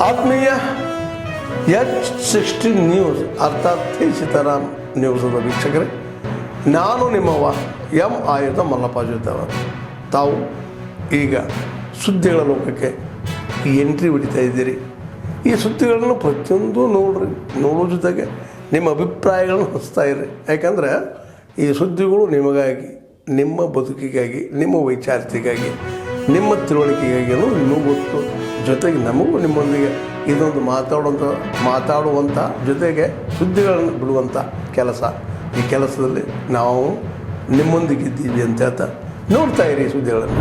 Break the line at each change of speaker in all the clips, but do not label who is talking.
ಆತ್ಮೀಯ H16 news ಅರ್ಥಾತ್ ಸೀತಾರಾಮ್ ನ್ಯೂಸದ ವೀಕ್ಷಕರೇ, ನಾನು ನಿಮ್ಮವ ಎಂ ಆಯುಧ ಮಲ್ಲಪ್ಪ ಜೊತೆವ. ತಾವು ಈಗ ಸುದ್ದಿಗಳ ಲೋಕಕ್ಕೆ ಎಂಟ್ರಿ ಹೊಡಿತಾ ಇದ್ದೀರಿ. ಈ ಸುದ್ದಿಗಳನ್ನು ಪ್ರತಿಯೊಂದು ನೋಡೋ ಜೊತೆಗೆ ನಿಮ್ಮ ಅಭಿಪ್ರಾಯಗಳನ್ನು ಹಂಚ್ತಾ ಇರಿ. ಯಾಕಂದರೆ ಈ ಸುದ್ದಿಗಳು ನಿಮಗಾಗಿ, ನಿಮ್ಮ ಬದುಕಿಗಾಗಿ, ನಿಮ್ಮ ವೈಚಾರಿಕೆಗಾಗಿ, ನಿಮ್ಮ ತಿಳುವಳಿಕೆಗಾಗಿಯೂ ನಿಮಗೂ ಗೊತ್ತು. ಜೊತೆಗೆ ನಮಗೂ ನಿಮ್ಮೊಂದಿಗೆ ಇದೊಂದು ಮಾತಾಡುವಂಥ ಜೊತೆಗೆ ಸುದ್ದಿಗಳನ್ನು ಬಿಡುವಂಥ ಕೆಲಸ. ಈ ಕೆಲಸದಲ್ಲಿ ನಾವು ನಿಮ್ಮೊಂದಿಗಿದ್ದೀವಿ ಅಂತ ಹೇಳ್ತಾ ನೋಡ್ತಾ ಇರಿ ಸುದ್ದಿಗಳನ್ನು.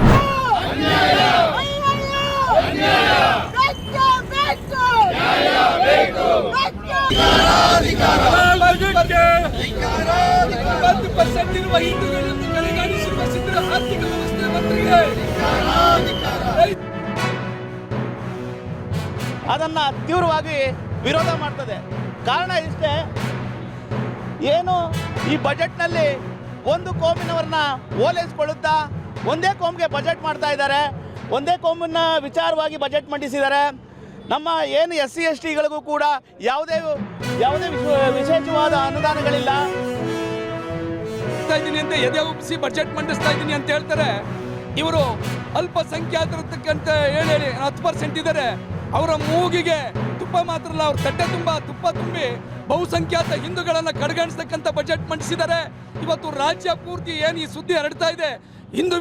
ಅದನ್ನು ತೀವ್ರವಾಗಿ ವಿರೋಧ ಮಾಡ್ತದೆ. ಕಾರಣ ಇಷ್ಟೇ, ಏನು ಈ ಬಜೆಟ್ನಲ್ಲಿ ಒಂದು ಕೋಮಿನವ್ರನ್ನ ಓಲೈಸ್ಕೊಳ್ಳುತ್ತಾ ಒಂದೇ ಕೋಮ್ಗೆ ಬಜೆಟ್ ಮಾಡ್ತಾ ಇದ್ದಾರೆ. ಒಂದೇ ಕೋಮನ್ನ ವಿಚಾರವಾಗಿ ಬಜೆಟ್ ಮಂಡಿಸಿದ್ದಾರೆ. ನಮ್ಮ ಏನು SC STಗಳಿಗೂ ಕೂಡ ಯಾವುದೇ ವಿಶೇಷವಾದ ಅನುದಾನಗಳಿಲ್ಲ
ಅಂತ ಎದೆ ಉಪ್ಪಿಸಿ ಬಜೆಟ್ ಮಂಡಿಸ್ತಾ ಇದ್ದೀನಿ ಅಂತ ಹೇಳ್ತಾರೆ. ಇವರು ಅಲ್ಪಸಂಖ್ಯಾತರಕ್ಕಂತ ಹೇಳಿ 10% ಇದ್ದಾರೆ. ಅವರ ಮೂಗಿಗೆ ತುಪ್ಪ ಮಾತ್ರ ಅಲ್ಲ, ಅವ್ರ ತಟ್ಟೆ ತುಂಬ ತುಪ್ಪ ತುಂಬಿ ಬಹುಸಂಖ್ಯಾತ ಹಿಂದೂಗಳನ್ನ ಕಡೆಗಣಿಸ್ತಕ್ಕಂಥ ಬಜೆಟ್ ಮಂಡಿಸಿದ್ದಾರೆ. ಇವತ್ತು ರಾಜ್ಯ ಪೂರ್ತಿ ಏನು ಈ ಸುದ್ದಿ ಹರಡ್ತಾ ಇದೆ, ಹಿಂದೂ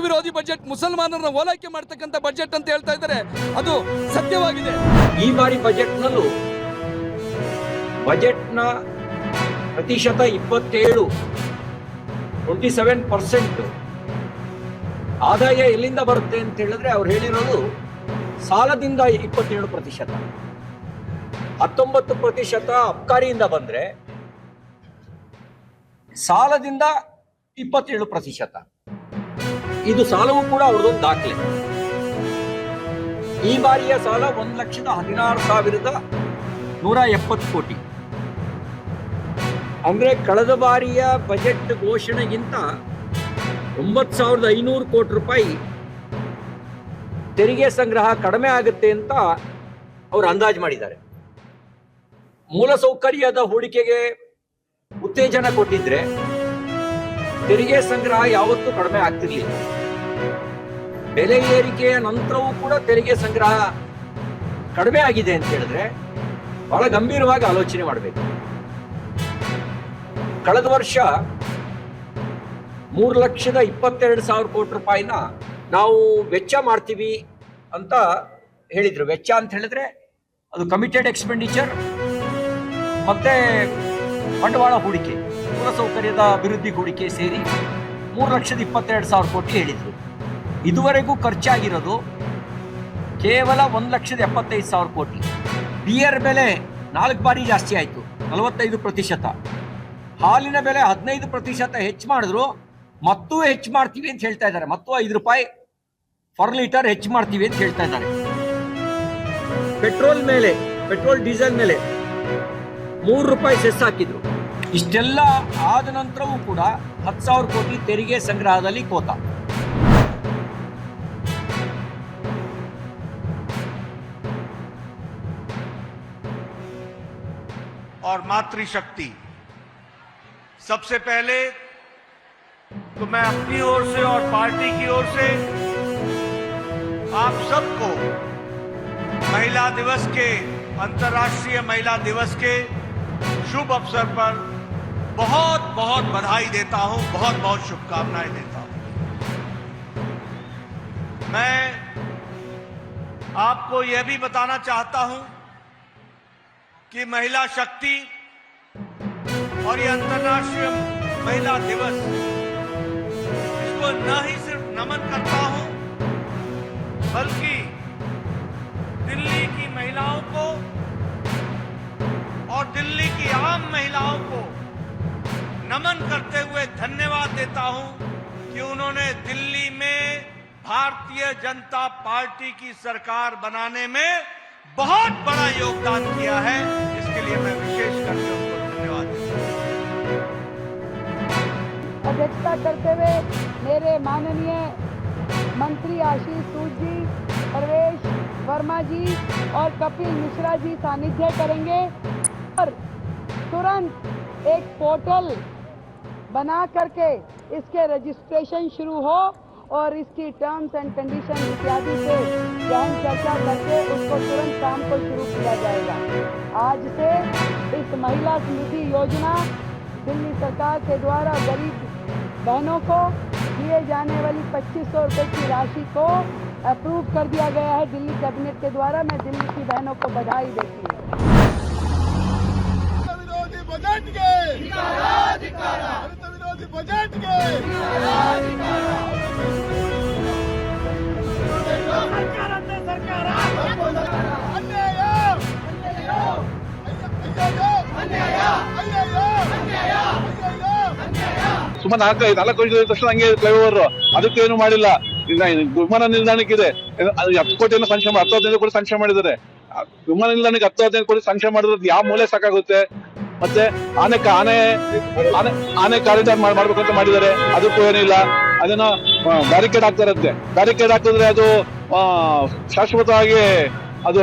ವಿರೋಧಿ ಬಜೆಟ್, ಮುಸಲ್ಮಾನರನ್ನ ಓಲೈಕೆ ಮಾಡ್ತಕ್ಕಂಥ ಬಜೆಟ್ ಅಂತ ಹೇಳ್ತಾ ಇದ್ದಾರೆ. ಅದು ಸತ್ಯವಾಗಿದೆ.
ಈ ಬಾರಿ ಬಜೆಟ್ನಲ್ಲೂ ಬಜೆಟ್ನ ಪ್ರತಿಶತ 27% ಆದಾಯ ಎಲ್ಲಿಂದ ಬರುತ್ತೆ ಅಂತ ಹೇಳಿದ್ರೆ ಅವ್ರು ಹೇಳಿರೋದು ಸಾಲದಿಂದ 27%, 19% ಅಬ್ಕಾರಿಯಿಂದ ಬಂದ್ರೆ ಸಾಲದಿಂದ 27%. ಇದು ಸಾಲವೂ ಕೂಡ ಅವ್ರದೊಂದು ದಾಖಲೆ. ಈ ಬಾರಿಯ ಸಾಲ 1,16,170 ಕೋಟಿ. ಅಂದ್ರೆ ಕಳೆದ ಬಾರಿಯ ಬಜೆಟ್ ಘೋಷಣೆಗಿಂತ 9,500 ಕೋಟಿ ರೂಪಾಯಿ ತೆರಿಗೆ ಸಂಗ್ರಹ ಕಡಿಮೆ ಆಗುತ್ತೆ ಅಂತ ಅವರು ಅಂದಾಜು ಮಾಡಿದ್ದಾರೆ. ಮೂಲಸೌಕರ್ಯದ ಹೂಡಿಕೆಗೆ ಉತ್ತೇಜನ ಕೊಟ್ಟಿದ್ರೆ ತೆರಿಗೆ ಸಂಗ್ರಹ ಯಾವತ್ತೂ ಕಡಿಮೆ ಆಗ್ತಿರ್ಲಿಲ್ಲ. ಬೆಲೆ ಏರಿಕೆಯ ನಂತರವೂ ಕೂಡ ತೆರಿಗೆ ಸಂಗ್ರಹ ಕಡಿಮೆ ಆಗಿದೆ ಅಂತ ಹೇಳಿದ್ರೆ ಬಹಳ ಗಂಭೀರವಾಗಿ ಆಲೋಚನೆ ಮಾಡಬೇಕು. ಕಳೆದ ವರ್ಷ 3,22,000 ಕೋಟಿ ರೂಪಾಯಿನ ನಾವು ವೆಚ್ಚ ಮಾಡ್ತೀವಿ ಅಂತ ಹೇಳಿದ್ರು. ವೆಚ್ಚ ಅಂತ ಹೇಳಿದ್ರೆ ಅದು ಕಮಿಟೆಡ್ ಎಕ್ಸ್ಪೆಂಡಿಚರ್ ಮತ್ತೆ ಬಂಡವಾಳ ಹೂಡಿಕೆ, ಮೂಲಸೌಕರ್ಯದ ಅಭಿವೃದ್ಧಿ ಹೂಡಿಕೆ ಸೇರಿ 3,22,000 ಕೋಟಿ ಹೇಳಿದ್ರು. ಇದುವರೆಗೂ ಖರ್ಚಾಗಿರೋದು ಕೇವಲ 1,75,000 ಕೋಟಿ. ಬಿಯರ್ ಬೆಲೆ 4 ಬಾರಿ ಜಾಸ್ತಿ ಆಯಿತು, 45%. ಹಾಲಿನ ಬೆಲೆ 15% ಹೆಚ್ಚು ಮಾಡಿದ್ರು, ಮತ್ತೂ ಹೆಚ್ಚು ಮಾಡ್ತೀವಿ ಅಂತ ಹೇಳ್ತಾ ಇದ್ದಾರೆ. ಮತ್ತು 5 ರೂಪಾಯಿ ಪರ್ ಲೀಟರ್ ಹೆಚ್ಚು ಮಾಡ್ತೀವಿ ಅಂತ ಹೇಳ್ತಾ ಇದ್ದಾರೆ. ಪೆಟ್ರೋಲ್ ಡೀಸೆಲ್ ಮೇಲೆ 3 ರೂಪಾಯಿ ಸೆಸ್ ಹಾಕಿದ್ರು. ಇಷ್ಟೆಲ್ಲ ಆದ ನಂತರವೂ ಕೂಡ 10,000 ಕೋಟಿ ತೆರಿಗೆ ಸಂಗ್ರಹದಲ್ಲಿ ಕೋತ.
और मातृशक्ति, सबसे पहले तो मैं अपनी ओर से और पार्टी की ओर से आप सबको महिला दिवस के, अंतर्राष्ट्रीय महिला दिवस के शुभ अवसर पर बहुत बहुत बधाई देता हूं, बहुत बहुत शुभकामनाएं देता हूं। मैं आपको यह भी बताना चाहता हूं कि महिला शक्ति और ये अंतर्राष्ट्रीय महिला दिवस, इसको न ही सिर्फ नमन करता हूं बल्कि दिल्ली की महिलाओं को और दिल्ली की आम महिलाओं को नमन करते हुए धन्यवाद देता हूं कि उन्होंने दिल्ली में भारतीय जनता पार्टी की सरकार बनाने में बहुत बड़ा योगदान किया है. इसके लिए मैं विशेष करके उनको धन्यवाद देता हूं.
अध्यक्षता करते हुए मेरे माननीय मंत्री आशीष सूद जी, प्रवेश वर्मा वर्मा जी और कपिल मिश्रा जी सानिध्य करेंगे और तुरंत एक पोर्टल बना करके इसके रजिस्ट्रेशन शुरू हो और इसकी टर्म्स एंड कंडीशन इत्यादि से गहन चर्चा करके उसको तुरंत काम को शुरू किया जाएगा। आज से इस महिला स्मृति योजना दिल्ली सरकार के द्वारा गरीब बहनों को दिए जाने वाली 2500 रुपये की राशि को अप्रूव कर दिया गया है दिल्ली कैबिनेट के द्वारा। मैं दिल्ली की बहनों को बधाई देती हूँ।
विरोधी बजट के विरोधी बजट के
ಸುಮಾರು 4 ತಕ್ಷಣ ಹಂಗೆ ಫ್ಲೈಓವರ್ ಅದಕ್ಕೇನು ಮಾಡಿಲ್ಲ. ವಿಮಾನ ನಿಲ್ದಾಣಕ್ಕಿದೆ 10 ಕೋಟಿಯನ್ನು ಸಂಕ್ಷೇಮ 10-15 ಕೋಟಿ ಸಂಕ್ಷೇಮ ಮಾಡಿದ್ದಾರೆ. ವಿಮಾನ ನಿಲ್ದಾಣಕ್ಕೆ 10-15 ಕೋಟಿ ಸಂಕ್ಷೇಮ ಮಾಡಿದ್ರೆ ಯಾವ ಮೂಲೆ ಸಾಕಾಗುತ್ತೆ? ಮತ್ತೆ ಆನೆ ಕಾರಿಡಾರ್ ಮಾಡ್ಬೇಕಂತ ಮಾಡಿದ್ದಾರೆ, ಅದಕ್ಕೂ ಏನಿಲ್ಲ. ಅದನ್ನ ಬ್ಯಾರಿಕೇಡ್ ಹಾಕ್ತಾರಂತೆ. ಬ್ಯಾರಿಕೇಡ್ ಹಾಕಿದ್ರೆ ಅದು ಶಾಶ್ವತವಾಗಿ ಅದು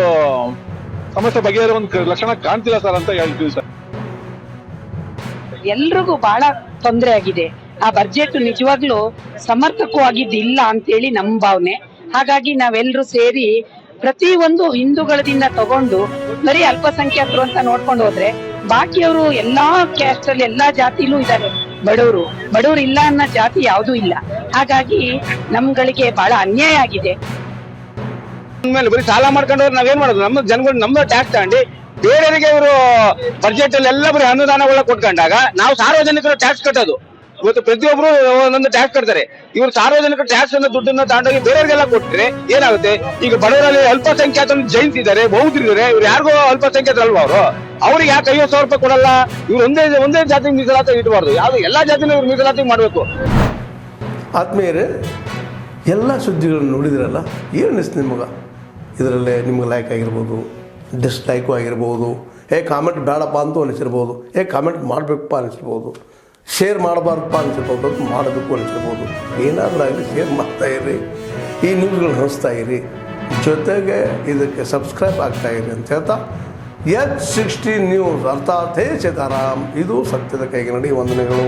ಸಮಸ್ಯೆ ಬಗೆಹರಿಯುವ ಒಂದು ಲಕ್ಷಣ ಕಾಣ್ತಿಲ್ಲ ಸರ್ ಅಂತ ಹೇಳ್ತೀವಿ ಸರ್.
ಎಲ್ರಿಗೂ ಬಹಳ ತೊಂದರೆ ಆಗಿದೆ. ಆ ಬಜೆಟ್ ನಿಜವಾಗ್ಲೂ ಸಮರ್ಪಕವಾಗಿದ್ದಿಲ್ಲ ಅಂತೇಳಿ ನಮ್ಮ ಭಾವನೆ. ಹಾಗಾಗಿ ನಾವೆಲ್ಲರೂ ಸೇರಿ ಪ್ರತಿಯೊಂದು ಹಿಂದೂಗಳದಿಂದ ತಗೊಂಡು ಬರೀ ಅಲ್ಪಸಂಖ್ಯಾತರು ಅಂತ ನೋಡ್ಕೊಂಡು ಹೋದ್ರೆ ಬಾಕಿಯವರು ಎಲ್ಲಾ ಕ್ಯಾಸ್ಟ್ ಅಲ್ಲಿ ಎಲ್ಲಾ ಜಾತಿಲೂ ಇದ್ದಾರೆ. ಬಡವರು ಇಲ್ಲ ಅನ್ನೋ ಜಾತಿ ಯಾವ್ದೂ ಇಲ್ಲ. ಹಾಗಾಗಿ ನಮ್ಗಳಿಗೆ ಬಹಳ ಅನ್ಯಾಯ ಆಗಿದೆ.
ಮೇಲೆ ಬರೀ ಸಾಲ ಮಾಡ್ಕೊಂಡವ್ರು ನಾವೇನ್ ಮಾಡೋದು? ನಮ್ಮ ಜನಗಳು ನಮ್ದು ಟ್ಯಾಕ್ಸ್ ತಗೊಂಡು ಬೇರೆಯವರಿಗೆ ಇವರು ಬಜೆಟ್ ಅಲ್ಲಿ ಎಲ್ಲ ಬರೀ ಅನುದಾನಗಳ ಕೊಟ್ಕೊಂಡಾಗ ನಾವು ಸಾರ್ವಜನಿಕರು ಟ್ಯಾಕ್ಸ್ ಕಟ್ಟೋದು. ಇವತ್ತು ಪ್ರತಿಯೊಬ್ರು ಒಂದೊಂದು ಟ್ಯಾಕ್ಸ್ ಕಟ್ತಾರೆ. ಇವರು ಸಾರ್ವಜನಿಕರು ಟ್ಯಾಕ್ಸ್ ಅನ್ನ ದುಡ್ಡನ್ನ ತಗೊಂಡೋಗಿ ಬೇರೆಯವರಿಗೆಲ್ಲ ಕೊಟ್ಟರೆ ಏನಾಗುತ್ತೆ? ಈಗ ಬಡವರಲ್ಲಿ ಅಲ್ಪಸಂಖ್ಯಾತರು ಜೈನ್ತಿದ್ದಾರೆ, ಬೌದ್ಧರಿದ್ದಾರೆ. ಇವ್ರು ಯಾರಿಗೂ ಅಲ್ಪಸಂಖ್ಯಾತರು ಅಲ್ವಾ? ಅವ್ರಿಗೆ ಯಾಕೆ 50,000 ರೂಪಾಯಿ ಕೊಡಲ್ಲ? ಇವ್ರು ಒಂದೇ ಜಾತಿ ಮೀಸಲಾತಿ ಇಡಬಾರ್ದು, ಯಾವ್ದು ಎಲ್ಲಾ ಜಾತಿನೂ ಇವ್ರು ಮೀಸಲಾತಿ ಮಾಡಬೇಕು.
ಆತ್ಮೀಯರೇ, ಎಲ್ಲ ಸುದ್ದಿಗಳನ್ನು ನೋಡಿದ್ರಲ್ಲ, ಏನು ಅನಿಸ್ತು ನಿಮಗೆ? ಇದರಲ್ಲೇ ನಿಮ್ಗೆ ಲೈಕ್ ಆಗಿರ್ಬೋದು, ಡಿಸ್ಲೈಕು ಆಗಿರ್ಬೋದು, ಕಾಮೆಂಟ್ ಬೇಡಪ್ಪ ಅಂತೂ ಅನಿಸಿರ್ಬೋದು, ಕಾಮೆಂಟ್ ಮಾಡಬೇಕಪ್ಪ ಅನಿಸಿರ್ಬೋದು, ಶೇರ್ ಮಾಡಬಾರ್ದಪ್ಪ ಅನಿಸಿರ್ಬೋದು, ಅದು ಮಾಡಬೇಕು ಅನಿಸಿರ್ಬೋದು. ಏನಾದರೂ ಆಗಲಿ ಶೇರ್ ಮಾಡ್ತಾಯಿರಿ, ಈ ನ್ಯೂಸ್ಗಳನ್ನ ಹಂಚ್ತಾ ಇರಿ, ಜೊತೆಗೆ ಇದಕ್ಕೆ ಸಬ್ಸ್ಕ್ರೈಬ್ ಆಗ್ತಾಯಿರಿ ಅಂತ ಹೇಳ್ತಾ H16 ನ್ಯೂಸ್ ಅರ್ಥಾತ್ ಹೇ ಸೀತಾರಾಮ್, ಇದು ಸತ್ಯದ ಕೈಗೆ ನಡಿ. ವಂದನೆಗಳು.